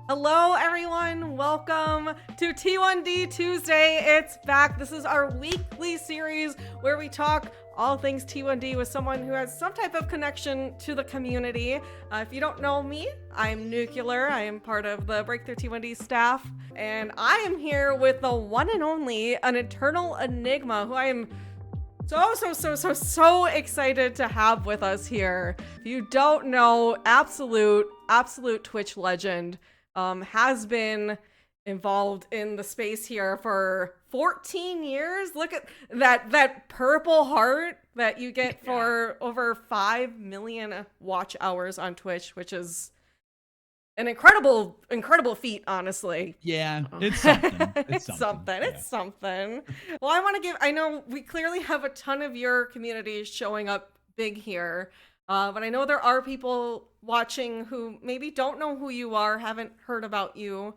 Hello, everyone. Welcome to T1D Tuesday. It's back. This is our weekly series where we talk all things T1D with someone who has some type of connection to the community. If you don't know me, I'm Nuclear. I am part of the Breakthrough T1D staff, and I am here with the one and only AnEternalEnigma, who I am so excited to have with us here. If you don't know, absolute Twitch legend, has been involved in the space here for 14 years. Look at that purple heart that you get for over 5 million watch hours on Twitch, which is an incredible feat, honestly. Yeah, it's something. It's something. It's something. Well, I know we clearly have a ton of your community showing up big here. But I know there are people watching who maybe don't know who you are, haven't heard about you.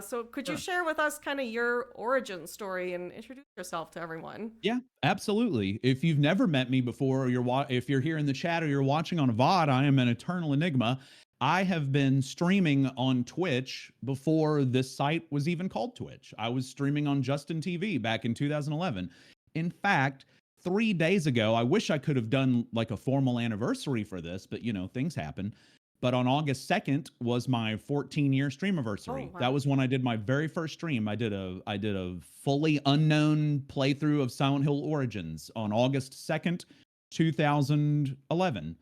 So could you share with us kind of your origin story and introduce yourself to everyone? Yeah, absolutely. If you've never met me before, or if you're here in the chat or you're watching on a VOD, I am an Eternal Enigma. I have been streaming on Twitch before this site was even called Twitch. I was streaming on Justin TV back in 2011. In fact, 3 days ago, I wish I could have done like a formal anniversary for this, but things happen. But on August 2nd was my 14-year stream anniversary. Oh, wow. That was when I did my very first stream. I did a fully unknown playthrough of Silent Hill Origins on August 2nd, 2011.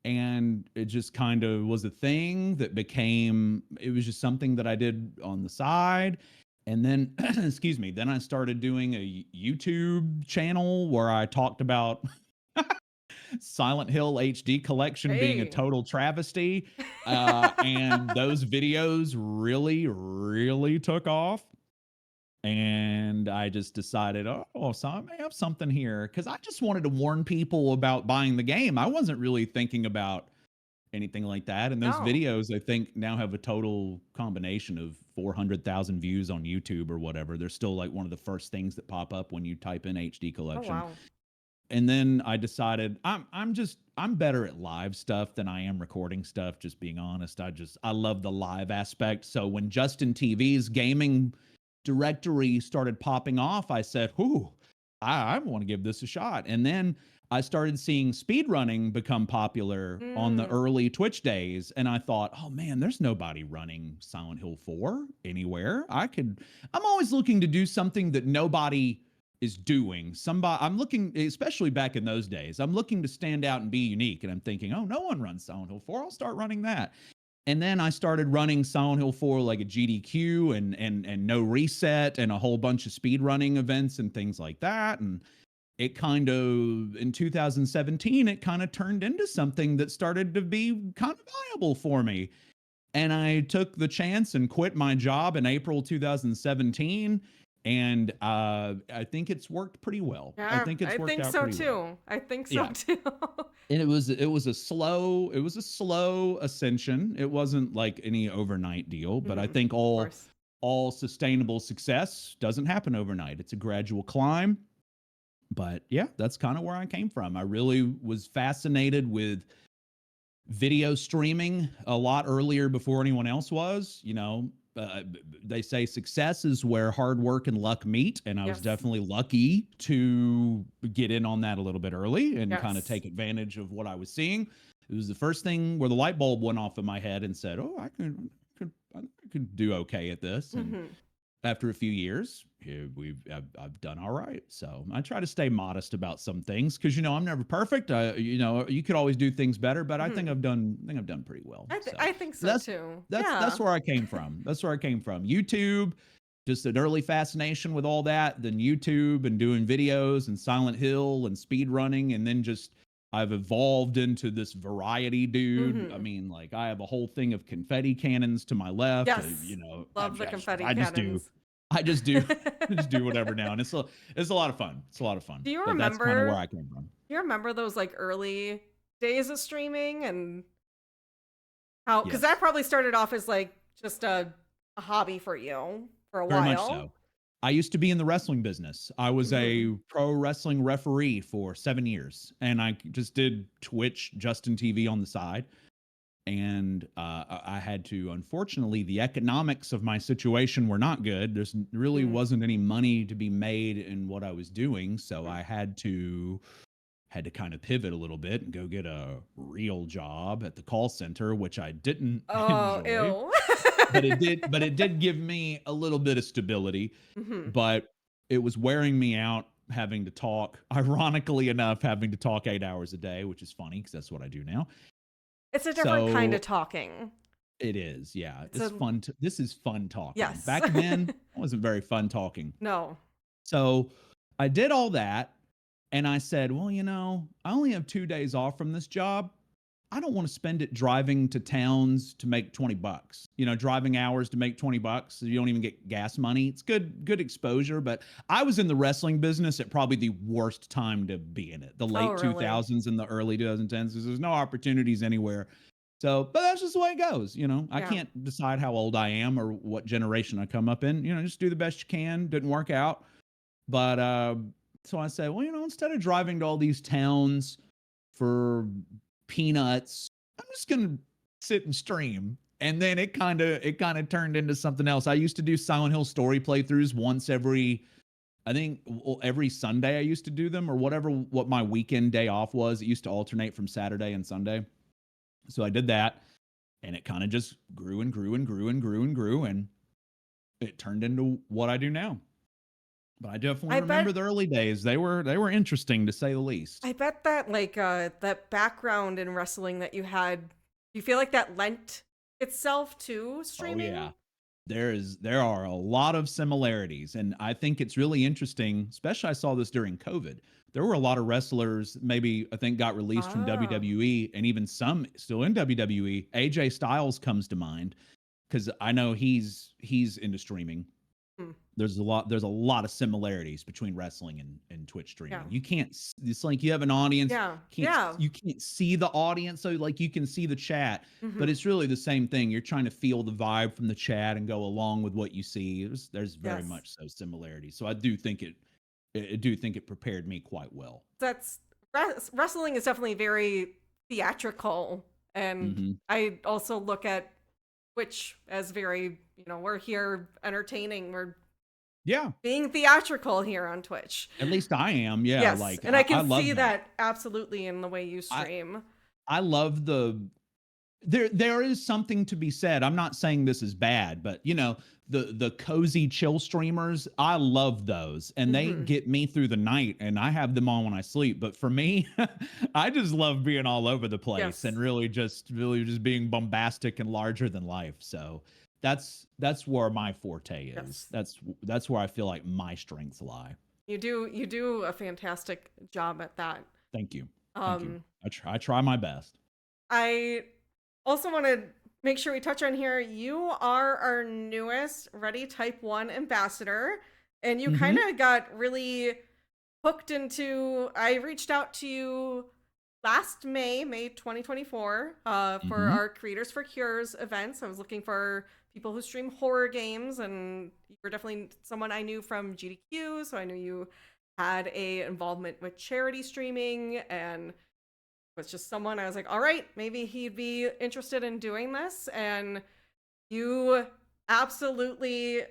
And it just kind of was a thing that it was just something that I did on the side. And then, excuse me, then I started doing a YouTube channel where I talked about Silent Hill HD collection being a total travesty. And those videos really took off. And I just decided, so I may have something here. Because I just wanted to warn people about buying the game. I wasn't really thinking about anything like that. And those videos, I think, now have a total combination of 400,000 views on YouTube or whatever. They're still like one of the first things that pop up when you type in HD collection. Oh, wow. And then I decided I'm better at live stuff than I am recording stuff, just being honest. I love the live aspect. So when Justin TV's gaming directory started popping off, I said, I want to give this a shot. And then I started seeing speedrunning become popular on the early Twitch days. And I thought, oh man, there's nobody running Silent Hill 4 anywhere. I'm always looking to do something that nobody is doing. I'm looking, especially back in those days, I'm looking to stand out and be unique. And I'm thinking, oh, no one runs Silent Hill 4. I'll start running that. And then I started running Silent Hill 4 like a GDQ and no reset and a whole bunch of speed running events and things like that. And it kind of, in 2017, it kind of turned into something that started to be kind of viable for me. And I took the chance and quit my job in April 2017. And I think it's worked pretty well. Yeah, I think it's worked out pretty well. I think so too. And it was a slow ascension. It wasn't like any overnight deal, but I think all sustainable success doesn't happen overnight. It's a gradual climb. But yeah, that's kind of where I came from. I really was fascinated with video streaming a lot earlier before anyone else was. They say success is where hard work and luck meet. And I was definitely lucky to get in on that a little bit early and kind of take advantage of what I was seeing. It was the first thing where the light bulb went off in my head and said, oh, I could do okay at this. And after a few years, I've done all right. So I try to stay modest about some things because I'm never perfect. You could always do things better, but I think I've done pretty well. I think so too. That's where I came from. That's where I came from. YouTube, just an early fascination with all that. Then YouTube and doing videos and Silent Hill and speed running, and then just I've evolved into this variety dude. I mean, like I have a whole thing of confetti cannons to my left. Yes, love the confetti cannons. I just do whatever now, and it's a lot of fun. It's a lot of fun. Do you remember? That's kind of where I came from. Do you remember those like early days of streaming and how? Because that probably started off as like just a hobby for you for a while. Very much so. I used to be in the wrestling business. I was a pro wrestling referee for 7 years, and I just did Twitch, Justin TV on the side. and I had to, unfortunately, the economics of my situation were not good. There's really Mm. wasn't any money to be made in what I was doing, so I had to kind of pivot a little bit and go get a real job at the call center, which I didn't Oh, enjoy, ew. but it did give me a little bit of stability, Hmm. but it was wearing me out having to talk, ironically enough, having to talk 8 hours a day, which is funny because that's what I do now. It's a different kind of So talking. it is, yeah. It's It's a fun. This is fun talking. yes. Back then, it wasn't very fun talking. No. So I did all that, and I said, well, I only have 2 days off from this job. I don't want to spend it driving to towns to make $20. Driving hours to make $20. So you don't even get gas money. It's good exposure, but I was in the wrestling business at probably the worst time to be in it. The Oh, late really? 2000s and the early 2010s. There's no opportunities anywhere. So, but that's just the way it goes. I Yeah. can't decide how old I am or what generation I come up in. Just do the best you can. Didn't work out. But so I said, well, instead of driving to all these towns for peanuts, I'm just gonna sit and stream. And then it kind of turned into something else. I used to do Silent Hill story playthroughs once I think every Sunday I used to do them, or what my weekend day off was. It used to alternate from Saturday and Sunday. So I did that, and it kind of just grew and grew and grew and grew and grew, and it turned into what I do now. But I definitely I remember bet the early days. They were interesting to say the least. I bet that that background in wrestling that you had, you feel like that lent itself to Oh yeah. streaming? There are a lot of similarities, and I think it's really interesting, especially I saw this during COVID. There were a lot of wrestlers maybe I think got released from Ah. WWE, and even some still in WWE. AJ Styles comes to mind because I know he's into streaming. Hmm. There's a lot of similarities between wrestling and Twitch Yeah. streaming. It's like you have an audience, Yeah. can't Yeah. you can't see the audience, so like you can see the chat, but Hmm. it's really the same thing. You're trying to feel the vibe from the chat and go along with what you see. There's very Yes. much so similarities. So I do think it prepared me quite well. That's wrestling is definitely very theatrical, and Hmm. I also look at Twitch as very, we're here entertaining. We're Yeah, being theatrical here on Twitch. at least I am. Yeah, Yes, like and I I can love see that. that absolutely in the way you I stream. I love there is something to be said. I'm not saying this is bad, but the cozy chill streamers, I love those, and they Hmm. get me through the night, and I have them on when I sleep. But for me, I just love being all over the place and Yes. really just being bombastic and larger than life. So that's where my forte is. Yes. That's where I feel like my strengths lie. You do a fantastic job at that. Thank you. Thank you. Um, I try my best. I also want to make sure we touch on here. You are our newest Ready Type 1 ambassador, and you kind Mhm. of got really hooked into. I reached out to you last May 2024, for Mhm. our Creators for Cures events. I was looking for people who stream horror games, and you were definitely someone I knew from GDQ, so I knew you had a involvement with charity streaming, and was just someone I was like, all right, maybe he'd be interested in doing this. And you absolutely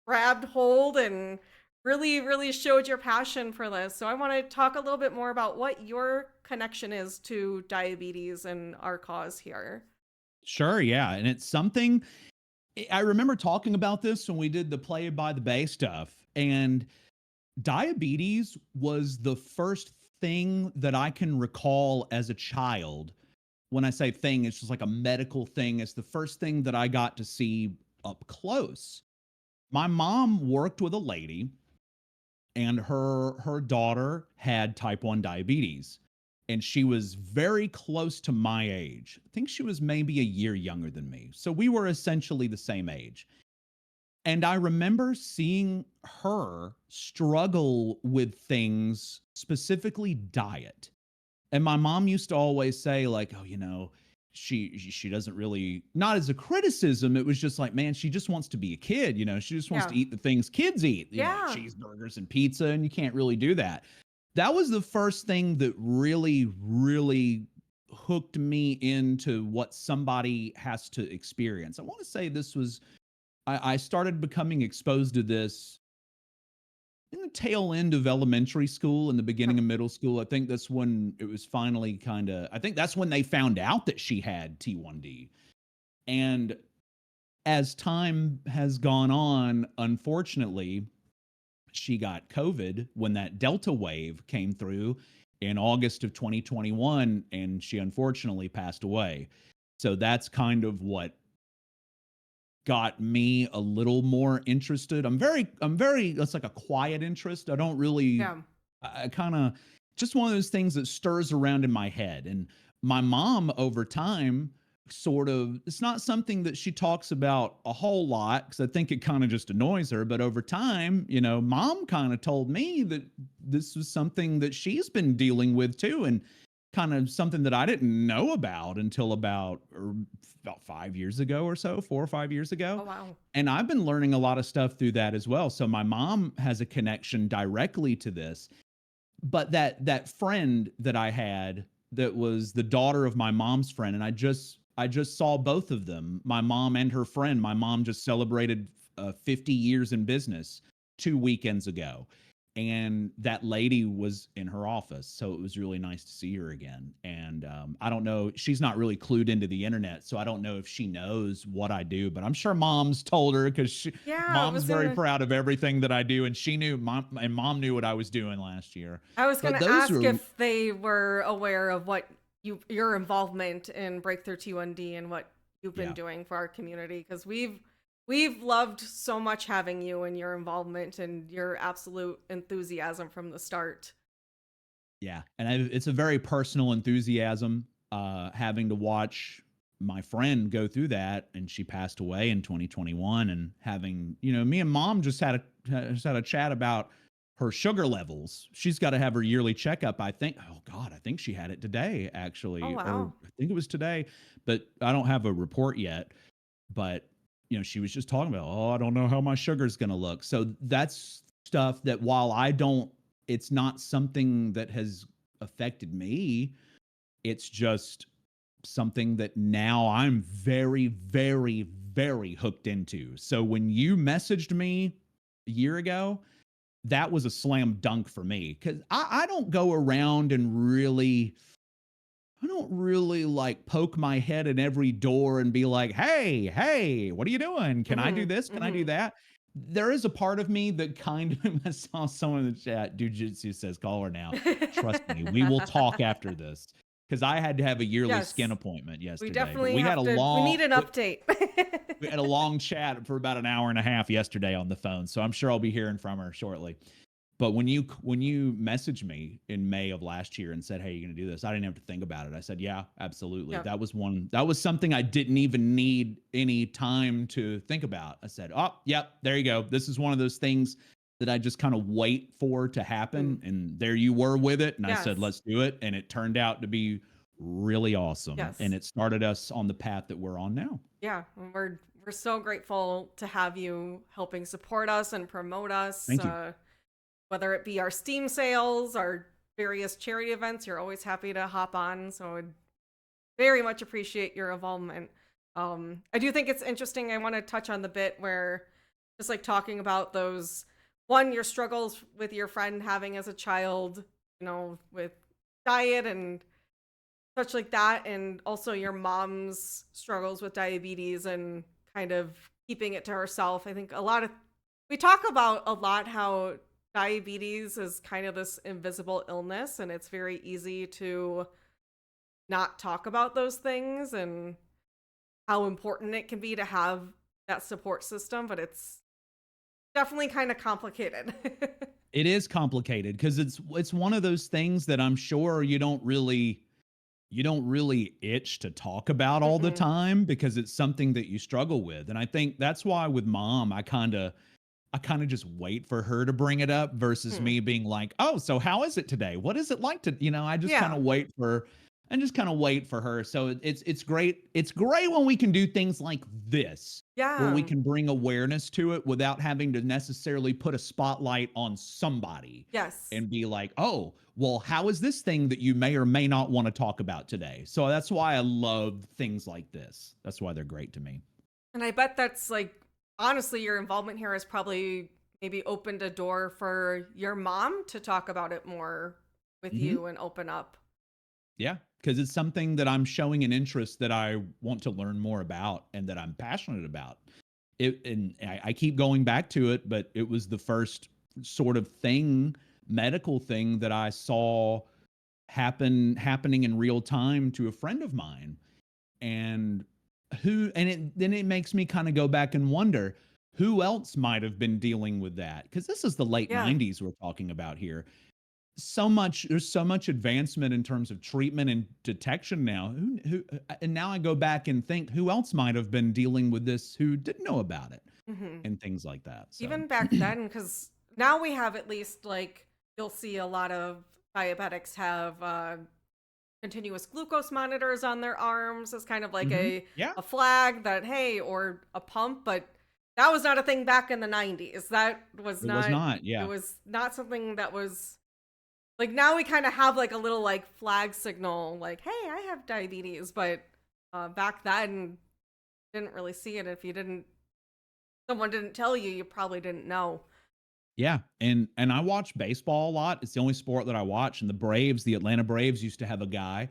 grabbed hold and really, really showed your passion for this. So I want to talk a little bit more about what your connection is to diabetes and our cause here. Sure, yeah, and it's something I remember talking about this when we did the play by the bay stuff, and diabetes was the first thing that I can recall as a child. When I say thing, it's just like a medical thing. It's the first thing that I got to see up close. My mom worked with a lady, and her daughter had type 1 diabetes, and she was very close to my age. I think she was maybe a year younger than me, so we were essentially the same age. And I remember seeing her struggle with things, specifically diet. And my mom used to always say, like, oh, she doesn't really, not as a criticism, it was just like, man, she just wants to be a kid. She just wants Yeah. to eat the things kids eat, like Yeah. cheeseburgers and pizza, and you can't really do that. That was the first thing that really, really hooked me into what somebody has to experience. I want to say this was I started becoming exposed to this in the tail end of elementary school and the beginning Yep. of middle school. I think that's when it was finally kind of, I think that's when they found out that she had T1D. And as time has gone on, unfortunately, she got COVID when that Delta wave came through in August of 2021, and she unfortunately passed away. So that's kind of what got me a little more interested. I'm very, that's like a quiet interest. I don't really, Yeah. I kind of, just one of those things that stirs around in my head. And my mom over time, sort of, it's not something that she talks about a whole lot because I think it kind of just annoys her. But over time, mom kind of told me that this was something that she's been dealing with too. And kind of something that I didn't know about until about 5 years ago or so, 4 or 5 years ago. Oh, wow. And I've been learning a lot of stuff through that as well. So my mom has a connection directly to this. But that friend that I had that was the daughter of my mom's friend, and I just saw both of them, my mom and her friend. My mom just celebrated 50 years in business 2 weekends ago. And that lady was in her office. So it was really nice to see her again. And I don't know, she's not really clued into the internet. So I don't know if she knows what I do, but I'm sure mom's told her because Yeah, mom's very proud of everything that I do. And she knew, mom knew what I was doing last year. I was But gonna those ask are, if they were aware of what your involvement in Breakthrough T1D and what you've been yeah. doing for our community, because we've loved so much having you and your involvement and your absolute enthusiasm from the start. Yeah, and it's a very personal enthusiasm, having to watch my friend go through that, and she passed away in 2021, and having, me and mom just had a chat about her sugar levels. She's got to have her yearly checkup. I think, oh God, I think she had it today, Oh, actually, or wow. I think it was today, but I don't have a report yet. But she was just talking about, oh, I don't know how my sugar's going to look. So that's stuff that, while I don't, it's not something that has affected me. It's just something that now I'm very, very, very hooked into. So when you messaged me a year ago, that was a slam dunk for me because I don't go around and I don't really like poke my head in every door and be like, hey, what are you doing? Can I do Mhm. this? Can I do Mhm. that? There is a part of me that kind of, I saw someone in the chat, Jujitsu says, call her now. Trust me, we will talk after this because I had to have a yearly skin Yes. appointment We yesterday, but definitely have to we need an update. we had a long chat for about an hour and a half yesterday on the phone. So I'm sure I'll be hearing from her shortly. But when you messaged me in May of last year and said, "Hey, you're going to do this," I didn't have to think about it. I said, "Yeah, absolutely." Yeah. That was something I didn't even need any time to think about. I said, "Oh, yep, there you go. This is one of those things that I just kind of wait for to happen." Mm. And there you were with it, and I said, Yes. "Let's do it." And it turned out to be really awesome, and Yes. it started us on the path that we're on now. Yeah. And we're so grateful to have you helping support us and promote us. Thank you. Whether it be our Steam sales, our various charity events, you're always happy to hop on. So I very much appreciate your involvement. I do think it's interesting. I want to touch on the bit where just like talking about those one, your struggles with your friend having as a child, with diet and such like that, and also your mom's struggles with diabetes and kind of keeping it to herself. I think we talk about a lot how diabetes is kind of this invisible illness, and it's very easy to not talk about those things and how important it can be to have that support system, but it's definitely kind of complicated. It is complicated because it's one of those things that I'm sure you don't really itch to talk about all the Mm-mm. time because it's something that you struggle with. And I think that's why with mom, I kind of just wait for her to bring it up versus Hmm. me being like, "Oh, so how is it today? What is it like to?" I just kind Yeah. of wait for and just kind of wait for her. So it's great. It's great when we can do things like this where we Yeah. can bring awareness to it without having to necessarily put a spotlight on somebody Yes. and be like, oh, well, how is this thing that you may or may not want to talk about today? So that's why I love things like this. That's why they're great to me. And I bet that's like, honestly, your involvement here has probably maybe opened a door for your mom to talk about it more with Hmm. you and open up. Yeah, because it's something that I'm showing an interest that I want to learn more about and that I'm passionate about. And I keep going back to it, but it was the first sort of thing, medical thing that I saw happening in real time to a friend of mine. And then it makes me kind of go back and wonder who else might have been dealing with that, because this is the late Yeah. 90s we're talking about here. There's so much advancement in terms of treatment and detection now. And now I go back and think who else might have been dealing with this who didn't know about it Hmm. and things like that. So Even back then, because now we have, at least, like, you'll see a lot of diabetics have continuous glucose monitors on their arms as kind of like mhm. Yeah, a flag that, hey, or a pump, but that was not a thing back in the 90s. That was it was not, not. it Yeah. was not something that was like, now we kind of have like a little like flag signal, like, hey, I have diabetes, but back then didn't really see it. If you didn't, someone didn't tell you, you probably didn't know. Yeah, and I watch baseball a lot. It's the only sport that I watch, and the Atlanta Braves used to have a guy,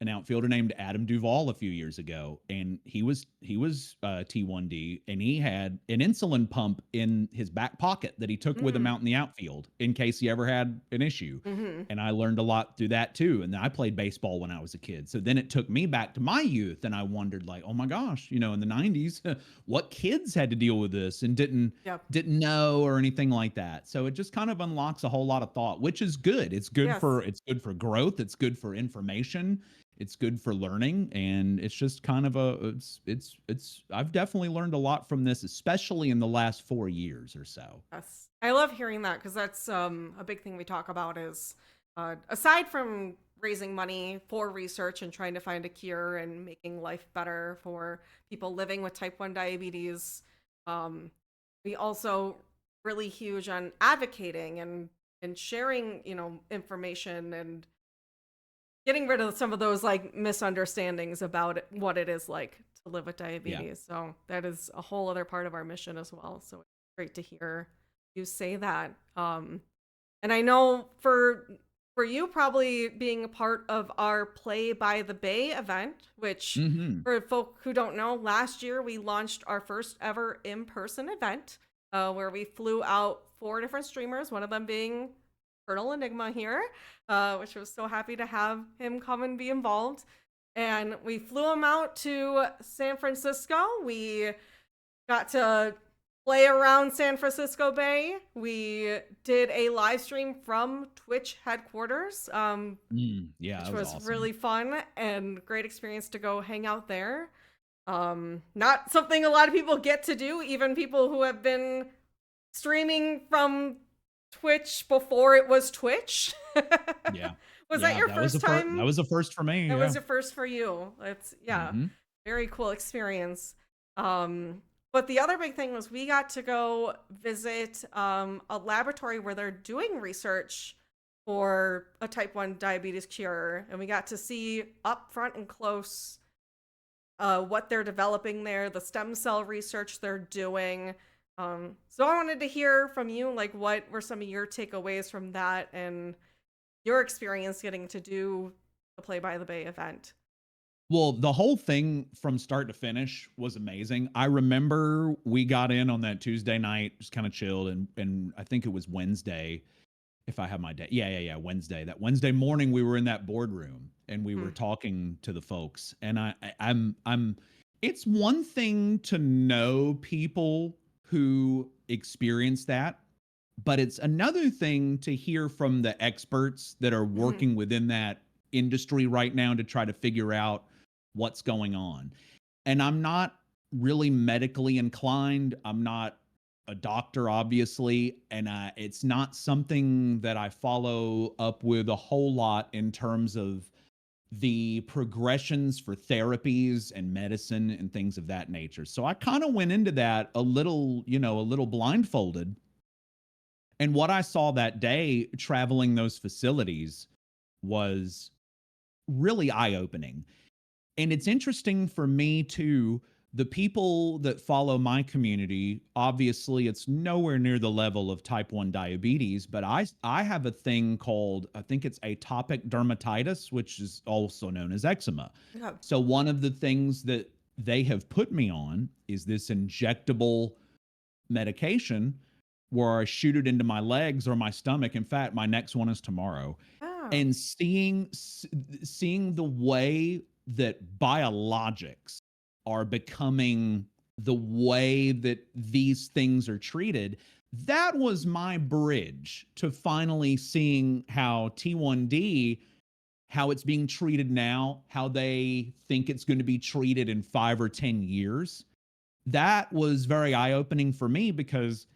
an outfielder named Adam Duvall a few years ago, and he was T1D, and he had an insulin pump in his back pocket that he took with him Mm. out in the outfield in case he ever had an issue. Mm-hmm. And I learned a lot through that too. And I played baseball when I was a kid, so then it took me back to my youth, and I wondered like, oh my gosh, in the '90s, what kids had to deal with this and Yep. didn't know or anything like that. So it just kind of unlocks a whole lot of thought, which is good. Yes. It's good for growth. It's good for information, it's good for learning, and it's just kind of a it's I've definitely learned a lot from this, especially in the last 4 years or so. Yes. I love hearing that, because that's a big thing we talk about is, aside from raising money for research and trying to find a cure and making life better for people living with type 1 diabetes, um, we also really huge on advocating and sharing, information and getting rid of some of those like misunderstandings about what it is like to live with Yeah. diabetes. So that is a whole other part of our mission as well. So it's great to hear you say that. And I know for you, probably being a part of our Play by the Bay event, which, Mhm. for folk who don't know, last year we launched our first ever in-person event, where we flew out 4 different streamers, one of them being Eternal Enigma here, which was so happy to have him come and be involved. And we flew him out to San Francisco. We got to play around San Francisco Bay. We did a live stream from Twitch headquarters, Yeah, which that was was awesome. really fun and great experience to go hang out there. Not something a lot of people get to do, even people who have been streaming from Twitch before it was Twitch. Yeah. Was that Yeah, your first that time? was a first for me, That was yeah. a first for you. It's, yeah, Mhm. very cool experience. But the other big thing was we got to go visit a laboratory where they're doing research for a type 1 diabetes cure, and we got to see up front and close what they're developing there, the stem cell research they're doing. So I wanted to hear from you, like, what were some of your takeaways from that and your experience getting to do the Play by the Bay event? Well, the whole thing from start to finish was amazing. I remember we got in on that Tuesday night, just kind of chilled, and I think it was Wednesday, if I have my day. Yeah, Wednesday. That Wednesday morning, we were in that boardroom and we were Hmm. talking to the folks. And I'm. It's one thing to know people who experience that, but it's another thing to hear from the experts that are Hmm. working within that industry right now to try to figure out what's going on. And I'm not really medically inclined. I'm not a doctor, obviously, and it's not something that I follow up with a whole lot in terms of the progressions for therapies and medicine and things of that nature. So I kind of went into that a little, a little blindfolded. And what I saw that day traveling those facilities was really eye opening. And it's interesting for me too. The people that follow my community, obviously, it's nowhere near the level of type 1 diabetes, but I have a thing called, I think it's atopic dermatitis, which is also known as eczema. Yeah. So, one of the things that they have put me on is this injectable medication where I shoot it into my legs or my stomach. In fact, my next one is tomorrow. Oh. And seeing the way that biologics are becoming the way that these things are treated, that was my bridge to finally seeing how T1D, how it's being treated now, how they think it's going to be treated in 5 or 10 years. That was very eye-opening for me because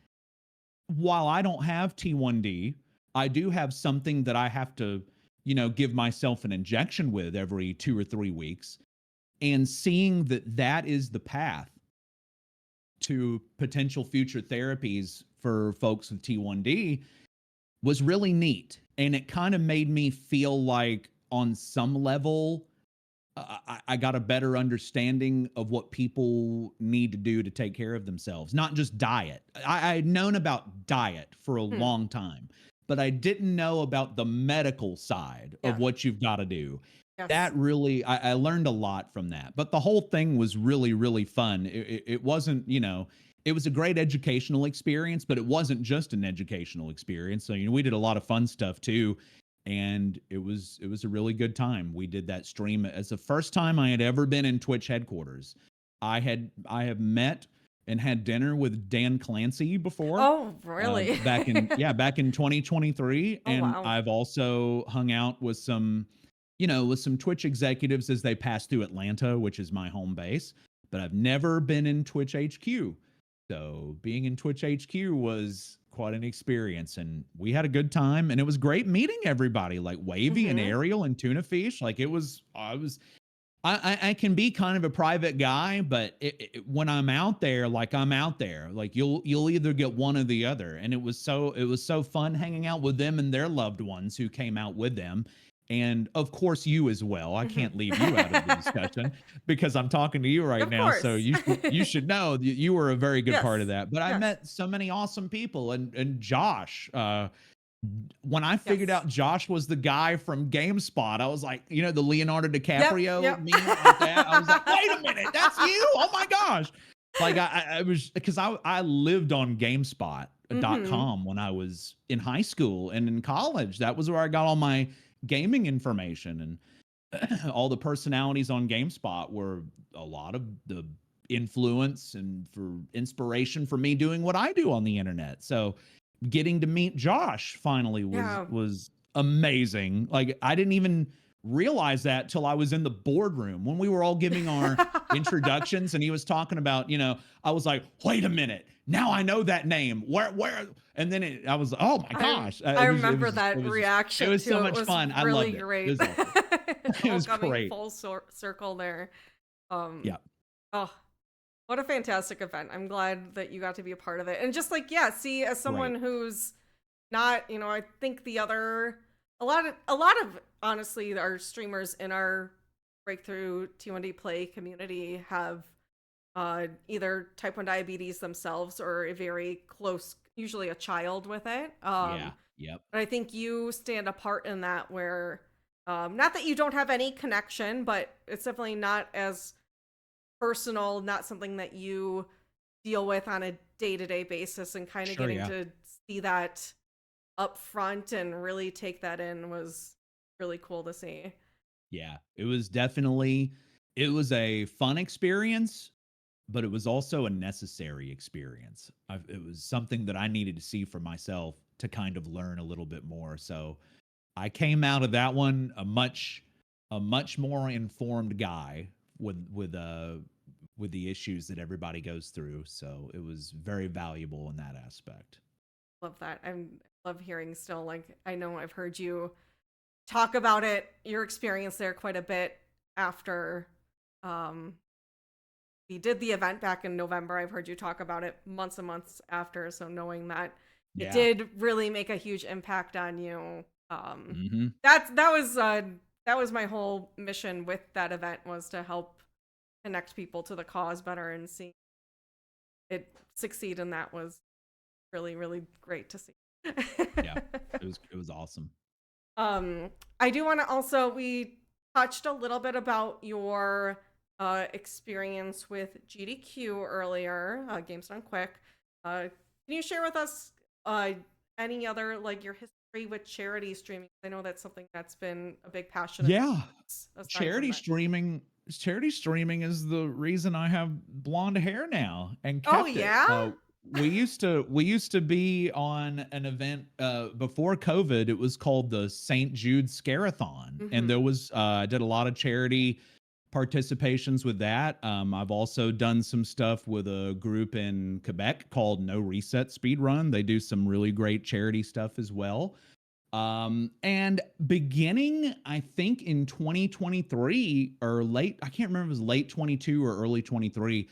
while I don't have T1D, I do have something that I have to, give myself an injection with every 2 or 3 weeks. And seeing that that is the path to potential future therapies for folks with T1D was really neat. And it kind of made me feel like, on some level, I got a better understanding of what people need to do to take care of themselves, not just diet. I had known about diet for a Hmm. long time, but I didn't know about the medical side of Yeah. what you've got to do. Yes. That really, I learned a lot from that. But the whole thing was really, really fun. It wasn't, it was a great educational experience, but it wasn't just an educational experience. So, we did a lot of fun stuff too, and it was a really good time. We did that stream as the first time I had ever been in Twitch headquarters. I have met and had dinner with Dan Clancy before, Oh, really? back in 2023, Oh, and wow. I've also hung out with some Twitch executives as they pass through Atlanta, which is my home base, but I've never been in Twitch HQ. So being in Twitch HQ was quite an experience, and we had a good time, and it was great meeting everybody like Wavy and Mm-hmm. Ariel and Tuna Fish. Like I can be kind of a private guy, but when I'm out there, like I'm out there, like you'll either get one or the other. And it was so fun hanging out with them and their loved ones who came out with them. And of course you as well. I can't leave you out of the Mm-hmm. discussion because I'm talking to you right Of now. So course. you should know that you were a very good part of Yes. that. But I Yes. met so many awesome people, and Josh, when I figured Yes. out Josh was the guy from GameSpot, I was like, the Leonardo Yep. DiCaprio Yep. meme like that. I was like, wait a minute, that's you? Oh my gosh. Like I was, because I lived on Mm-hmm. GameSpot.com when I was in high school and in college. That was where I got all my gaming information, and all the personalities on GameSpot were a lot of the influence and for inspiration for me doing what I do on the internet. So getting to meet Josh finally was Yeah. was amazing. Like I didn't even realize that till I was in the boardroom when we were all giving our introductions and he was talking about, I was like, "Wait a minute. Now I know that name. Where?" And then I was, "Oh my I gosh." I It was it remember was it that was it reaction was so too. It much was fun. I really loved it. It great. was awesome. It's It all was coming great. full circle there. Um, Yeah. oh, what a fantastic event. I'm glad that you got to be a part of it. And just like, yeah, see, as someone Great. who's not, I think a lot of honestly our streamers in our Breakthrough T1D play community have either type 1 diabetes themselves or a very close, usually a child with it. Yeah. Yep. And I think you stand apart in that where, not that you don't have any connection, but it's definitely not as personal, not something that you deal with on a day-to-day basis, and kind of Sure, getting yeah. to see that up front and really take that in was really cool to see. Yeah. It was a fun experience, but it was also a necessary experience. It was something that I needed to see for myself to kind of learn a little bit more. So I came out of that one a much more informed guy with the issues that everybody goes through. So it was very valuable in that aspect. Love that. I love hearing still, like, I know I've heard you talk about it, your experience there quite a bit after um, we did the event back in November. I've heard you talk about it months and months after. So knowing that it Yeah. did really make a huge impact on you, Hmm. that was my whole mission with that event, was to help connect people to the cause better, and see it succeed. And that was really, really great to see. Yeah. It was awesome. Um, I do want to also, we touched a little bit about your experience with GDQ earlier, Games Done Quick. Can you share with us any other, like, your history with charity streaming? I know that's something that's been a big passion of Yeah. yours, aside from charity that. streaming Charity streaming is the reason I have blonde hair now and Oh kept it. yeah. We used to be on an event before COVID. It was called the St. Jude Scarathon, and Mm-hmm. there was I did a lot of charity participations with that. I've also done some stuff with a group in Quebec called No Reset Speed Run. They do some really great charity stuff as well. And beginning, I think in 2023 or late, I can't remember if it was late 22 or early 23.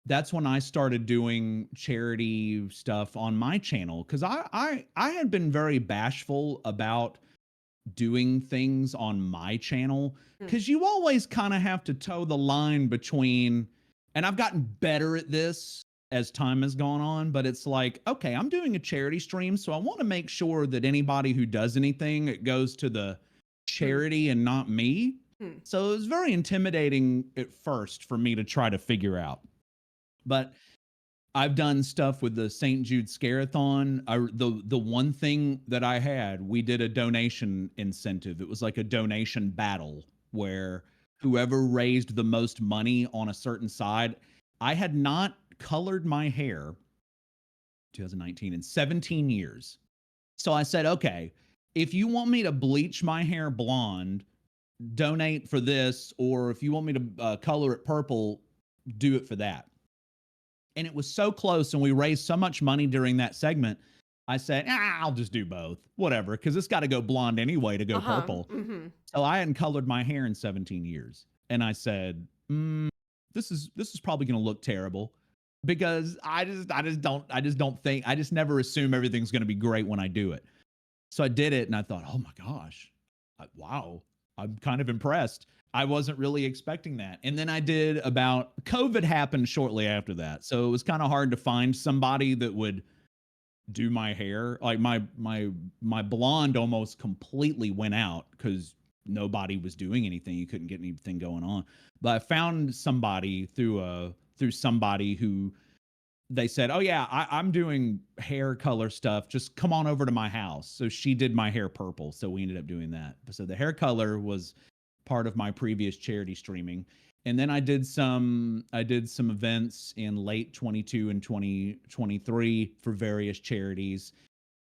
That's when I started doing charity stuff on my channel, because I had been very bashful about doing things on my channel, because you always kind of have to toe the line between, and I've gotten better at this as time has gone on, but it's like, okay, I'm doing a charity stream, so I want to make sure that anybody who does anything, it goes to the charity and not me. Mm-hmm. So it was very intimidating at first for me to try to figure out. But I've done stuff with the St. Jude Scarathon. The one thing that I had, we did a donation incentive. It was like a donation battle where whoever raised the most money on a certain side. I had not colored my hair 2019 in 17 years. So I said, okay, if you want me to bleach my hair blonde, donate for this, or if you want me to color it purple, do it for that. And it was so close, and we raised so much money during that segment. I said, I'll just do both, whatever, because it's got to go blonde anyway to go Uh-huh. purple. Mm-hmm. So I hadn't colored my hair in 17 years, and I said, this is probably going to look terrible, because I just never assume everything's going to be great when I do it. So I did it, and I thought, oh my gosh, wow, I'm kind of impressed. I wasn't really expecting that. And then I did about COVID happened shortly after that. So it was kind of hard to find somebody that would do my hair. Like my blonde almost completely went out because nobody was doing anything. You couldn't get anything going on. But I found somebody through somebody who they said, "Oh yeah, I'm doing hair color stuff. Just come on over to my house." So she did my hair purple. So we ended up doing that. So the hair color was part of my previous charity streaming. And then I did some events in late 22 and 2023 for various charities.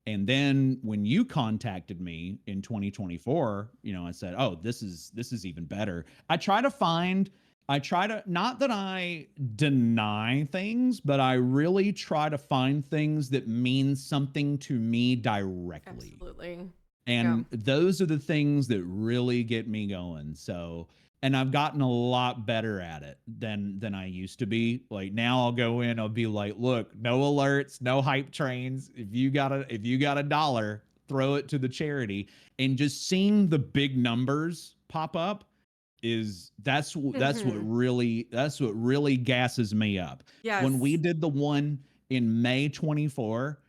And then when you contacted me in 2024, I said, "Oh, this is even better." I try to, not that I deny things, but I really try to find things that mean something to me directly. Absolutely. Yeah. And those are the things that really get me going. So, and I've gotten a lot better at it than I used to be. Like now I'll go in, I'll be like, look, no alerts, no hype trains. If you got a dollar, throw it to the charity. And just seeing the big numbers pop up is Mm-hmm. that's what really gasses me up. When we Yes. did the one in May 24,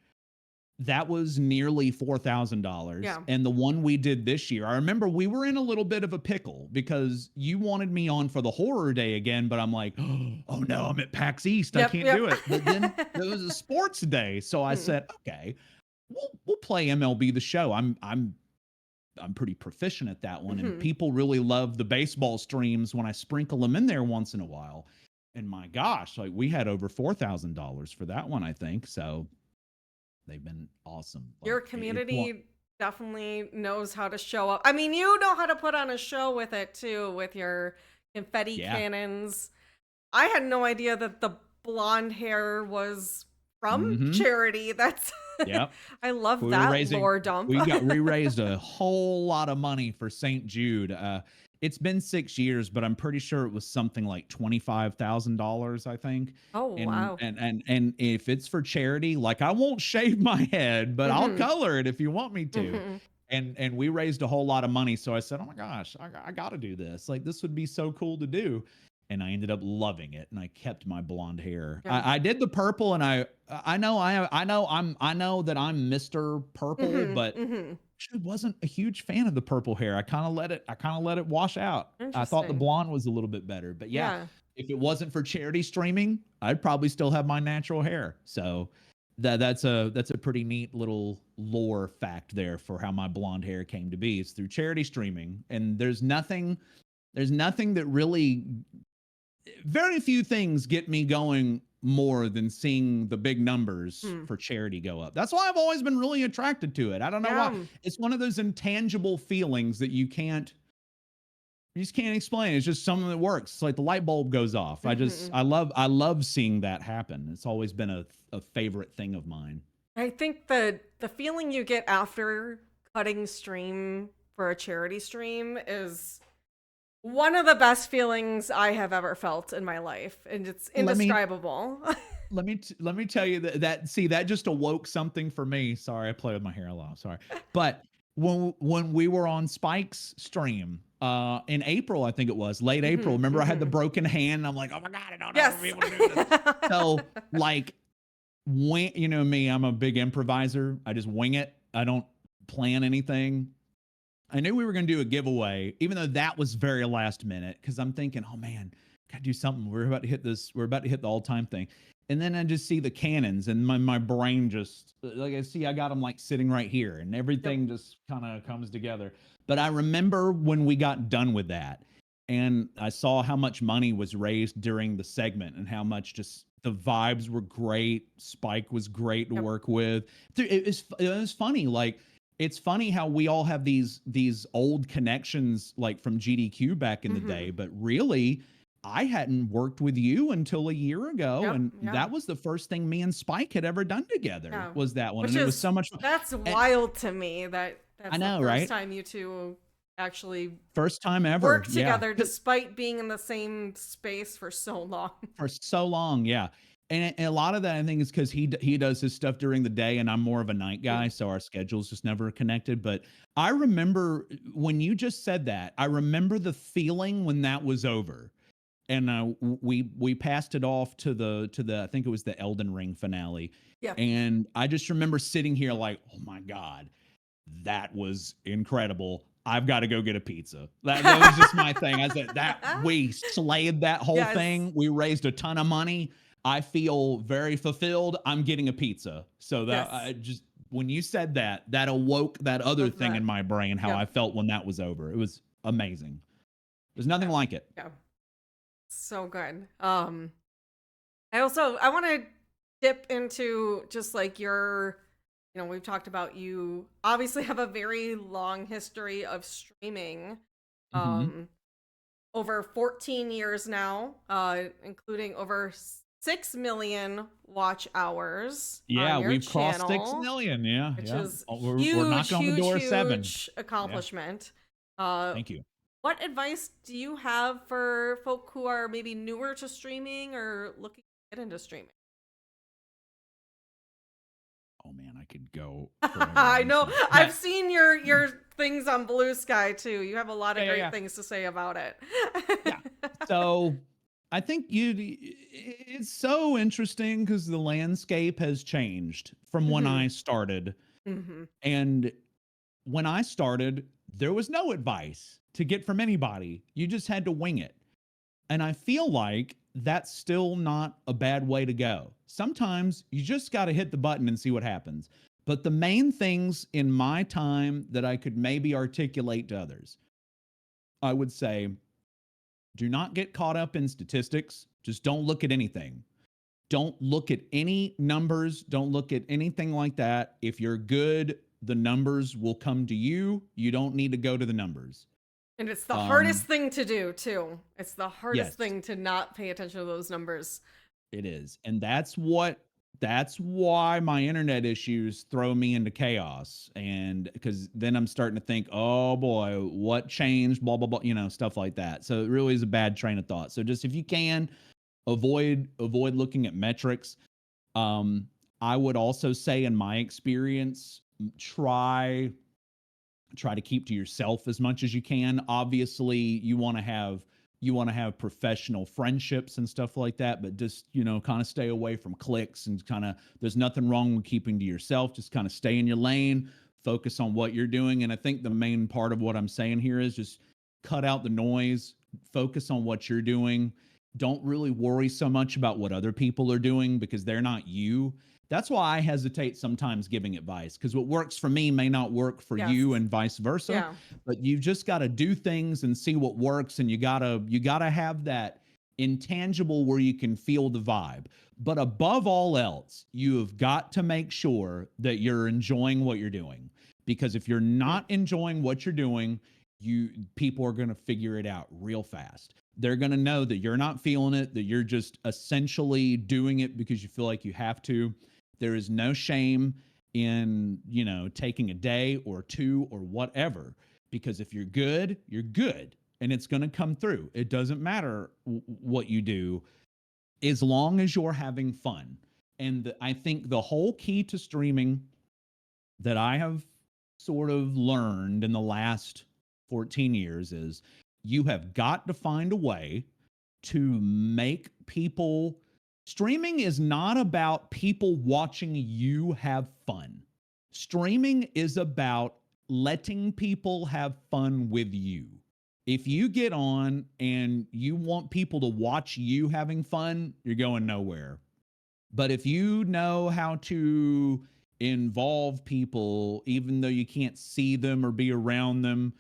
that was nearly $4,000. Yeah. And the one we did this year, I remember we were in a little bit of a pickle because you wanted me on for the horror day again, but I'm like, oh no, I'm at PAX East. I Yep. can't Yep. do it. But then there was a sports day. So I Hmm. said, okay, we'll play MLB the Show. I'm pretty proficient at that one. And Hmm. people really love the baseball streams when I sprinkle them in there once in a while. And my gosh, like we had over $4,000 for that one, I think. So they've been awesome. Your Like it's one. community definitely knows how to show up. I mean, you know how to put on a show with it too, with your confetti Yeah. cannons. I had no idea that the blonde hair was from Mm-hmm. charity. That's Yep. I love We were that raising lore dump. we raised a whole lot of money for St. Jude. It's been 6 years, but I'm pretty sure it was something like $25,000, I think. Oh, And wow. if it's for charity, like I won't shave my head, but I'll Mhm. color it if you want me to. Mhm. And we raised a whole lot of money. So I said, oh my gosh, I got to do this. Like this would be so cool to do. And I ended up loving it, and I kept my blonde hair. Yeah. I did the purple, and I know that I'm Mr. Purple, Mhm. but Mhm. actually wasn't a huge fan of the purple hair. I kind of let it wash out. I thought the Interesting. blonde was a little bit better. But yeah, Yeah. if it wasn't for charity streaming, I'd probably still have my natural hair. So that's a pretty neat little lore fact there for how my blonde hair came to be. It's through charity streaming, and there's nothing that really very few things get me going more than seeing the big numbers Hmm. for charity go up. That's why I've always been really attracted to it. I don't know why. Yeah. It's one of those intangible feelings that you just can't explain. It's just something that works. It's like the light bulb goes off. Mhm. I love seeing that happen. It's always been a favorite thing of mine. I think the feeling you get after cutting stream for a charity stream is one of the best feelings I have ever felt in my life, and it's Let me indescribable. let me tell you that see that just awoke something for me. Sorry, I play with my hair a lot. Sorry, but when we were on Spike's stream in April, I think it was late April. Mhm. Remember, I had the Mhm. broken hand. And I'm like, oh my god, I don't ever be Yes. able to do this. So like when you know me, I'm a big improviser. I just wing it. I don't plan anything. I knew we were going to do a giveaway, even though that was very last minute, because I'm thinking, oh man, gotta do something. We're about to hit this. We're about to hit the all time thing. And then I just see the cannons, and my brain just like I got them like sitting right here, and Yep. everything just kind of comes together. But I remember when we got done with that, and I saw how much money was raised during the segment, and how much just the vibes were great. Spike was great to Yep. work with. It was funny, like it's funny how we all have these old connections like from GDQ back in the day, Mhm. but really I hadn't worked with you until a year ago, Yep. and Yeah. that was the first thing me and Spike had ever done together Yeah. was that one, Which and it was is so much fun. that's And wild to me that I that's the know, first right? time you two actually First time ever, work yeah. together despite being in the same space for so long. For so long, yeah. And a lot of that I think is because he does his stuff during the day, and I'm more of a night guy, Mm. so our schedules just never connected. But I remember when you just said that, I remember the feeling when that was over, and we passed it off to the I think it was the Elden Ring finale, Yeah. and I just remember sitting here like, oh my god, that was incredible. I've got to go get a pizza. That was just my thing. I said that we slayed that whole Yes. thing. We raised a ton of money. I feel very fulfilled. I'm getting a pizza. So that I Yes. just when you said that, that awoke that other Love thing that. in my brain, how Yep. I felt when that was over. It was amazing. There's nothing Yeah. like it. Yeah. So good. I want to dip into just like your, we've talked about you obviously have a very long history of streaming, Hmm. um, over 14 years now, including over 6 million watch hours on Yeah, your we've crossed six channel, million. Yeah, which yeah. is We're huge, knocking on the huge, door of seven. huge Yeah, accomplishment. Uh, thank you. what advice do you have for folk who are maybe newer to streaming or looking to get into streaming? Oh man, I could go forever I on this know. one. I've But seen your things on Blue Sky too. You have a lot yeah, of yeah, great yeah. things to say about it. Yeah. So I think it's so interesting because the landscape has changed from when Hmm. I started. Hmm. And when I started, there was no advice to get from anybody. You just had to wing it. And I feel like that's still not a bad way to go. Sometimes you just got to hit the button and see what happens. But the main things in my time that I could maybe articulate to others, I would say do not get caught up in statistics. Just don't look at anything. Don't look at any numbers. Don't look at anything like that. If you're good, the numbers will come to you. You don't need to go to the numbers. And it's the hardest Um, thing to do too. It's the hardest yes, thing to not pay attention to those numbers. it is. And that's what that's why my internet issues throw me into chaos. And because then I'm starting to think, oh boy, what changed, blah blah blah, stuff like that. So it really is a bad train of thought. So just if you can avoid looking at metrics. um I would also say, in my experience, try to keep to yourself as much as you can. Obviously, you want to have professional friendships and stuff like that, but just, kind of stay away from cliques, and kind of, there's nothing wrong with keeping to yourself. Just kind of stay in your lane, focus on what you're doing. And I think the main part of what I'm saying here is just cut out the noise, focus on what you're doing. Don't really worry so much about what other people are doing, because they're not you. That's why I hesitate sometimes giving advice, because what works for me may not work for Yes. you, and vice versa. Yeah. But you've just got to do things and see what works, and you gotta have that intangible where you can feel the vibe. But above all else, you have got to make sure that you're enjoying what you're doing, because if you're Mm. not enjoying what you're doing, people are going to figure it out real fast. They're going to know that you're not feeling it, that you're just essentially doing it because you feel like you have to. There is no shame in, taking a day or two or whatever, because if you're good, you're good, and it's going to come through. It doesn't matter what you do, as long as you're having fun. And I think the whole key to streaming that I have sort of learned in the last 14 years is, you have got to find a way to make people. Streaming is not about people watching you have fun. Streaming is about letting people have fun with you. If you get on and you want people to watch you having fun, you're going nowhere. But if you know how to involve people, even though you can't see them or be around them,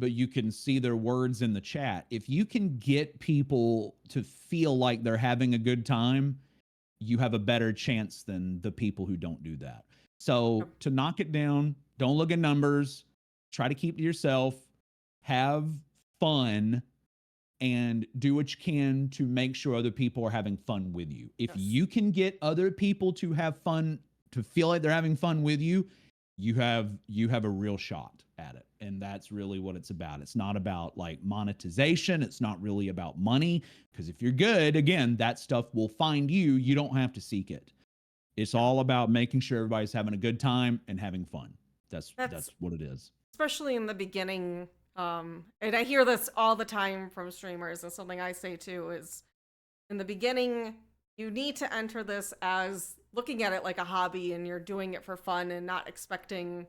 but you can see their words in the chat, if you can get people to feel like they're having a good time, you have a better chance than the people who don't do that. So, Yep. to knock it down, don't look at numbers, try to keep to yourself, have fun, and do what you can to make sure other people are having fun with you. If Yes. you can get other people to have fun, to feel like they're having fun with you, you have a real shot at it. And that's really what it's about. It's not about like monetization, it's not really about money, because if you're good, again, that stuff will find you. You don't have to seek it. It's Yeah. all about making sure everybody's having a good time and having fun. That's That's that's what it is. especially in the beginning. And I hear this all the time from streamers, and something I say too is, in the beginning, you need to enter this as looking at it like a hobby, and you're doing it for fun and not expecting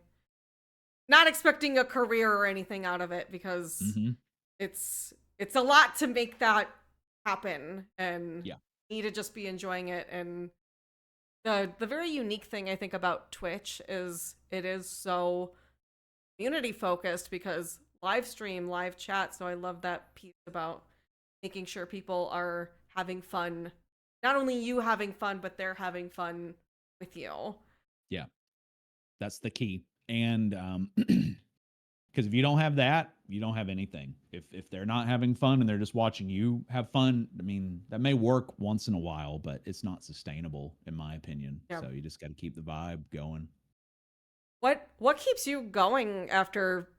a career or anything out of it, because Mm-hmm. it's a lot to make that happen, and Yeah. you need to just be enjoying it. And the very unique thing I think about Twitch is it is so community focused, because live stream, live chat. So I love that piece about making sure people are having fun. Not only you having fun, but they're having fun with you. Yeah. That's the key. And because if you don't have that, you don't have anything. If they're not having fun and they're just watching you have fun, I mean, that may work once in a while, but it's not sustainable, in my opinion. Yeah. So you just got to keep the vibe going. What keeps you going after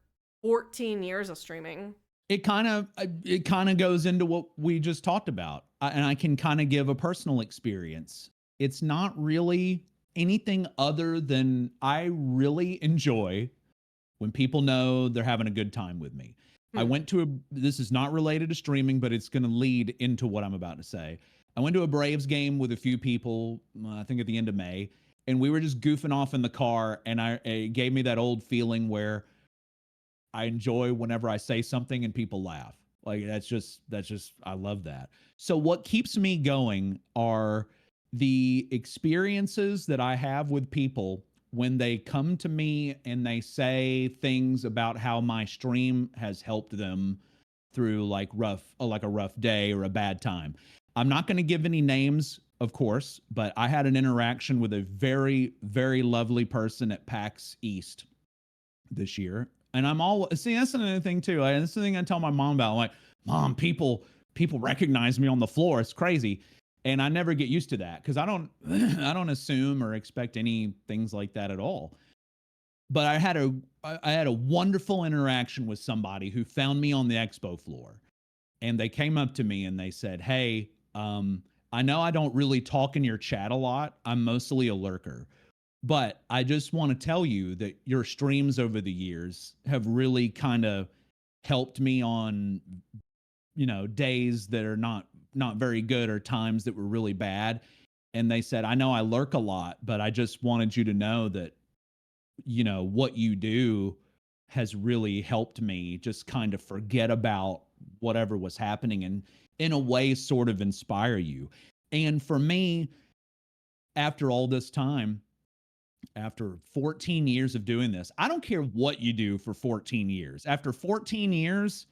14 years of streaming? It kind of goes into what we just talked about. And I can kind of give a personal experience. It's not really anything other than, I really enjoy when people know they're having a good time with me. I Hmm. went to this is not related to streaming, but it's going to lead into what I'm about to say. I went to a Braves game with a few people, I think at the end of May, and we were just goofing off in the car. And it gave me that old feeling where I enjoy whenever I say something and people laugh. Like that's just I love that. So what keeps me going are the experiences that I have with people when they come to me and they say things about how my stream has helped them through like a rough day or a bad time. I'm not going to give any names, of course, but I had an interaction with a very, very lovely person at PAX East this year. And I'm all see, that's another thing too. That's the thing I tell my mom about. I'm like, Mom, people recognize me on the floor. It's crazy. And I never get used to that because I don't I don't assume or expect any things like that at all. But I had a wonderful interaction with somebody who found me on the expo floor, and they came up to me and they said, "Hey, I know I don't really talk in your chat a lot. I'm mostly a lurker, but I just want to tell you that your streams over the years have really kind of helped me on, days that are not very good or times that were really bad." And they said, "I know I lurk a lot, but I just wanted you to know that, what you do has really helped me just kind of forget about whatever was happening and in a way sort of inspire you." And for me, after all this time, after 14 years of doing this, I don't care what you do for 14 years. After 14 years,